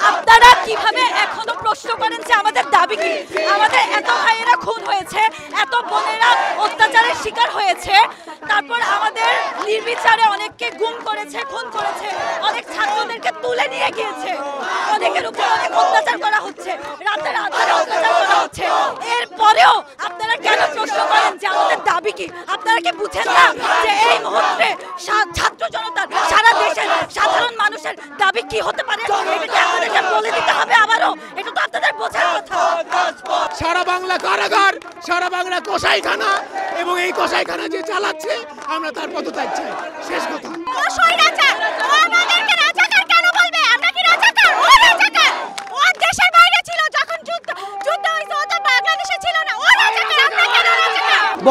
আপনারা কিভাবে এখনো প্রশ্ন করেন যে আমাদের দাবি কি? আমাদের এত ভাইয়েরা খুন হয়েছে, এত বোনেরা অত্যাচারের শিকার হয়েছে, তারপর আমাদের নির্বিচারে অনেককে গুম করেছে, খুন করেছে, অনেক ছাত্রদেরকে তুলে নিয়ে গিয়েছে, অনেকের উপর অনেক অত্যাচার করা হচ্ছে, রাতের আধারে অত্যাচার করা হচ্ছে। এরপরেও আপনারা কেন প্রশ্ন করেন যে আমাদের দাবি কি? আপনারা কি বুঝেন না যে এই মুহূর্তে ছাত্র জনতার, সারা দেশের সাধারণ মানুষের দাবি কি হতে পারে? এটা আপনাদেরকে বলে দিতে হবে আবারও, এটা তো আপনাদের বোঝার কথা। সারা বাংলা কারাগার, সারা বাংলা কসাইখানা, এবং এই কসাইখানা যে চালাচ্ছে আমরা তার পদত্যাগ চাই। শেষ কথা।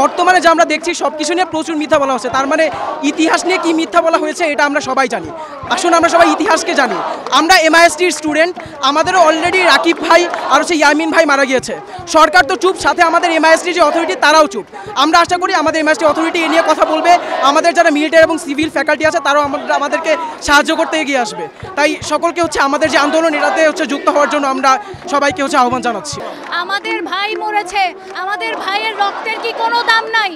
বর্তমানে যে আমরা দেখছি সবকিছু নিয়ে প্রচুর মিথ্যা বলা হচ্ছে, তার মানে ইতিহাস নিয়ে কি মিথ্যা বলা হয়েছে এটা আমরা সবাই জানি। আসলে আমরা সবাই ইতিহাসকে জানি। আমরা এমআইএসটির স্টুডেন্ট, আমাদেরও অলরেডি রাকিব ভাই আর হচ্ছে ইয়ামিন ভাই মারা গিয়েছে। সরকার তো চুপ, সাথে আমাদের এমআইএসটির যে অথরিটি তারাও চুপ। আমরা আশা করি আমাদের এমআইএসটি অথরিটি এ নিয়ে কথা বলবে, আমাদের যারা মিলিটারি এবং সিভিল ফ্যাকাল্টি আছে তারাও আমাদেরকে সাহায্য করতে এগিয়ে আসবে। তাই সকলকে হচ্ছে আমাদের যে আন্দোলন এটাতে হচ্ছে যুক্ত হওয়ার জন্য আমরা সবাইকে হচ্ছে আহ্বান জানাচ্ছি। আমাদের ভাই মরেছে, আমাদের ভাইয়ের রক্তের কি কোনো দাম নাই?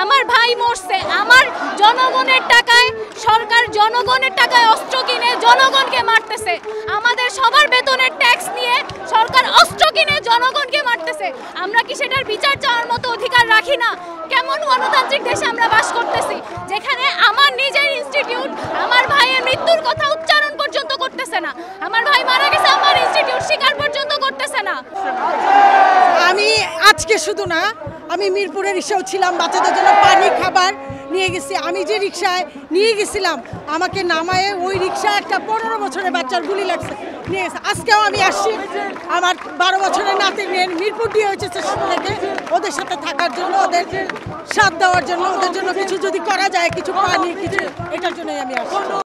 আমার ভাই মরছে, আমার জনগণের টাকায়, সরকার জনগণের টাকায় অস্ত্র কিনে জনগণকে মারতেছে। আমাদের সবার বেতনের ট্যাক্স নিয়ে সরকার অস্ত্র কিনে জনগণকে মারতেছে। আমরা কি সেটার বিচার চাওয়ার মতো অধিকার রাখি না? কেমন গণতান্ত্রিক দেশে আমরা বাস করতেছি, যেখানে আমার নিজের ইনস্টিটিউট আমার ভাইয়ের মৃত্যুর কথা উচ্চারণ পর্যন্ত করতেছে না, আমার ভাই মারা গেছে আমার ইনস্টিটিউট স্বীকার পর্যন্ত করতেছে না। আমি আজকে শুধু না, আমি মিরপুরের রিক্সাও ছিলাম, বাচ্চাদের জন্য পানি খাবার নিয়ে গেছি। আমি যে রিক্সায় নিয়ে গেছিলাম আমাকে নামায়ে ওই রিক্সা একটা 15 বছরের বাচ্চার গুলি লাগছে নিয়ে গেছে। আজকেও আমি আসছি আমার 12 বছরের নাতি নিয়ে মিরপুর দিয়ে হয়েছে স্টেশন থেকে ওদের সাথে থাকার জন্য, ওদের সাথ দেওয়ার জন্য, ওদের জন্য কিছু যদি করা যায়, কিছু পানি কিছু, এটার জন্যই আমি আসছি।